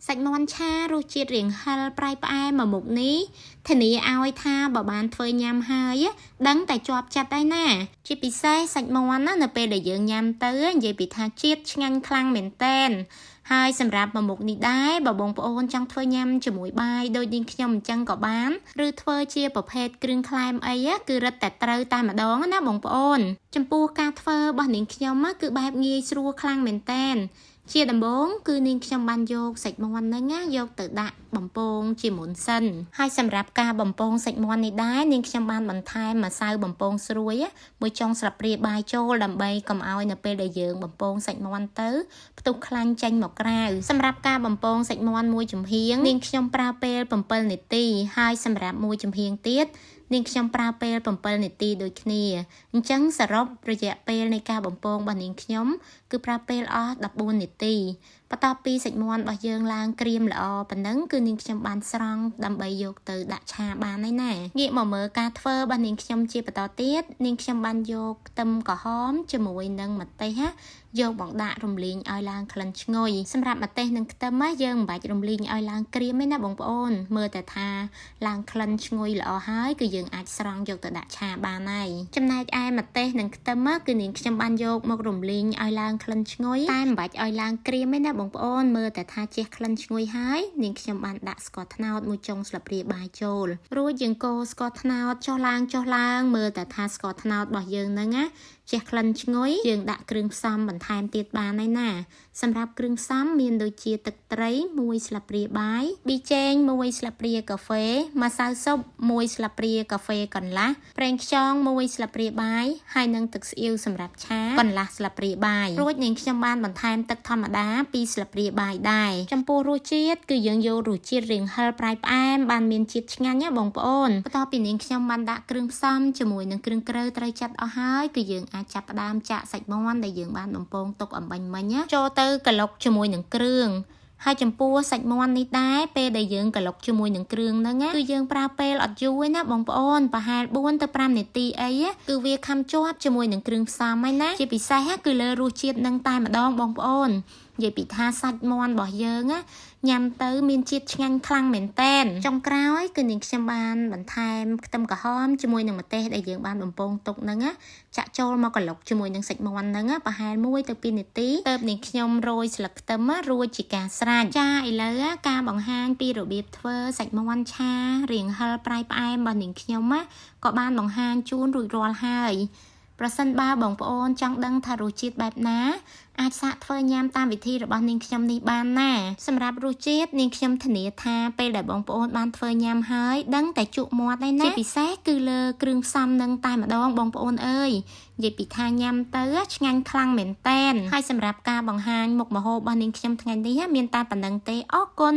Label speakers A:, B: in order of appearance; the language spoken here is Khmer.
A: សាច់មាន់ឆារសជាតិរៀងហិលប្រៃផ្អែមមកមុខនេះធានាឲ្យថាបើបានធ្វើញ៉ាំហើយដឹងតែជាប់ចិត្តហើយណាជាពិសេសសាច់មាន់ណានៅពេលដែលយើងញ៉ាំទៅនិយាយពីថាជាតិឆ្ងាញ់ខ្លាំងមែនតែនហើយសម្រាប់មកមុខនេះដែរបើបងប្អូនចង់ធ្វើញ៉ាំជាមួយបាយដូចនាងខ្ញុំអញ្ចឹងក៏បានឬធ្វើជាប្រភេទគ្រឿងក្លែមអីគឺរឹតតែត្រូវតែម្ដងណាបងប្អូនចំពោះការធ្វើរបស់នាងខ្ញុំគឺបែបងាយស្រួលខ្លាំងមែនតែនជាដំបូងគឺនាងខ្ញុំបានយកសាច់មាន់ហ្នឹងយកទៅដាក់បំពងជាមុនសិនហើយសម្រាប់ការបំពងសាច់មាន់នេះដែរនាងខ្ញុំបានបន្ថែមម្សៅបំពងស្រួយមួយចុងស្លាបព្រាបាយចូលដើម្បីកុំឲ្យនៅពេលដែលយើងបំពងសាច់មាន់ទៅផ្ទុះខ្លាញ់ចេញមកក្រៅសម្រាប់ការបំពងសាច់មាន់មួយចំហៀងនាងខ្ញុំប្រើពេល7នាទីហើយសម្រាប់មួយចំហៀងទៀតនាងខ្ញុំប្រើពេល7នាទីដូចគ្នាអញ្ចឹងសរុបរយៈពេលនៃការបំពងរបស់នាងខ្ញុំគឺប្រើពេលអស់14នាទីបន្ទាប់ពីសាច់មាន់របស់យើងឡើងក្រៀមល្អប៉ុណ្ណឹងគឺនាងខ្ញុំបានស្រង់ដើម្បីយកទៅដាក់ឆាបានហើយណាងាកមកមើលការធ្វើរបស់នាងខ្ញុំជាបន្តទៀតនាងខ្ញុំបានយកខ្ទឹមក្រហមជាមួយនឹងម្ទេសយកមកដាក់រំលីងឲ្យឡើងក្លិនឈ្ងុយសម្រាប់ម្ទេសនិងខ្ទឹមយើងមិនបាច់រំលីងឲ្យឡើងក្រៀមទេណាបងប្អូនមើលតែថាឡើងក្លិនឈ្ងុយល្អហើយគឺយើងអាចស្រង់យកទៅដាក់ឆាបានហើយចំណែកឯម្ទេសនិងខ្ទឹមគឺនាងខ្ញុំបានយកមករំលីងឲ្យឡើងក្លិនឈ្ងុយតែមិនបាច់ឲ្យឡើងក្រៀមទេណាបងប្អូនមើលតែថាជះក្លិនឈ្ងុយហើយនាងខ្ញុំបានដាក់ស្ករត្នោតមួយចុងស្លាបព្រាបាយចូលរួចយើងកូរស្ករត្នោតចុះឡើងមើលតែថាស្ករត្នោតរបស់យើងហ្នឹងជះក្លិនឈ្ងុយយើងដាក់គ្រឿងផ្សំបន្ថែមទៀតបានហើយណាសម្រាប់គ្រឿងផ្សំមានដូចជាទឹកត្រី1ស្លាបព្រាបាយប៊ីចេង1ស្លាបព្រាកាហ្វេម្សៅស៊ុប1ស្លាបព្រាកាហ្វេកន្លះប្រេងខ្យង1ស្លាបព្រាបាយហើយនិងទឹកស្អ៊ីវសម្រាប់ឆាកន្លះស្លាបព្រាបាយរួចនាងខ្ញុំបានបន្ថែមទឹកធម្មតា2ស្លាបព្រាបាយដែរចំពោះរសជាតិគឺយើងយករសជាតិរៀងហិលប្រៃផ្អែមបានមានជាតិឆ្ងាញ់ណាបងប្អូនបន្ទាប់ពីនាងខ្ញុំបានដាក់គ្រឿងផ្សំជាមួយនឹងគ្រឿងក្រូវត្រូវចាត់អស់ហើយគឺយើងអាចចាប់ផ្ដើមចាក់សាច់មាន់ដែលយើងបានបំពងទុកអំបញ្ញមិញចូលទៅក្លុកជាមួយនឹងគ្រឿងហើយចំពោះសាច់មាន់នេះដែរពេលដែលយើងក្លុកជាមួយនឹងគ្រឿងហ្នឹងគឺយើងប្រើពេលអត់យូរទេណាបងប្អូនប្រហែល4ទៅ5នាទីអីគឺវាខំជាប់ជាមួយនឹងគ្រឿងផ្សំហើយណាជាពិសេសគឺលើរសជាតិនឹងតែម្ដងបងប្អូននិយាយពីថាសាច់មាន់របស់យើងញ៉ាំទៅមានជាតិឆ្ងាញ់ខ្លាំងមែនតែនចុងក្រោយគឺនាងខ្ញុំបានបន្ថែមខ្ទឹមក្រហមជាមួយនឹងម្ទេសដែលយើងបានបំពងទុកហ្នឹងចាក់ចូលមកក្លុកជាមួយនឹងសាច់មាន់ហ្នឹងប្រហែល1ទៅ2នាទីទើបនាងខ្ញុំរោយស្លឹកខ្ទឹមរួចជាការស្រេចចាឥឡូវការបង្ហាញពីរបៀបធ្វើសាច់មាន់ឆារៀងហិលប្រៃផ្អែមរបស់នាងខ្ញុំក៏បានបង្ហាញជូនរួចរាល់ហើយប្រសិនបើបងប្អូនចង់ដឹងថារសជាតិបែបណាអាចសាកធ្វើញ៉ាំតាមវិធីរបស់នាងខ្ញុំនេះបានណាសម្រាប់រសជាតិនាងខ្ញុំធានាថាពេលដែលបងប្អូនបានធ្វើញ៉ាំហើយដឹងតែជក់មាត់ហើយណាជាពិសេសគឺលើគ្រឿងផ្សំនឹងតែម្ដងបងប្អូនអើយនិយាយពីថាញ៉ាំទៅឆ្ងាញ់ខ្លាំងមែនតែនហើយសម្រាប់ការបង្ហាញមុខម្ហូបរបស់នាងខ្ញុំថ្ងៃនេះមានតែប៉ុណ្្នឹងទេអរគុណ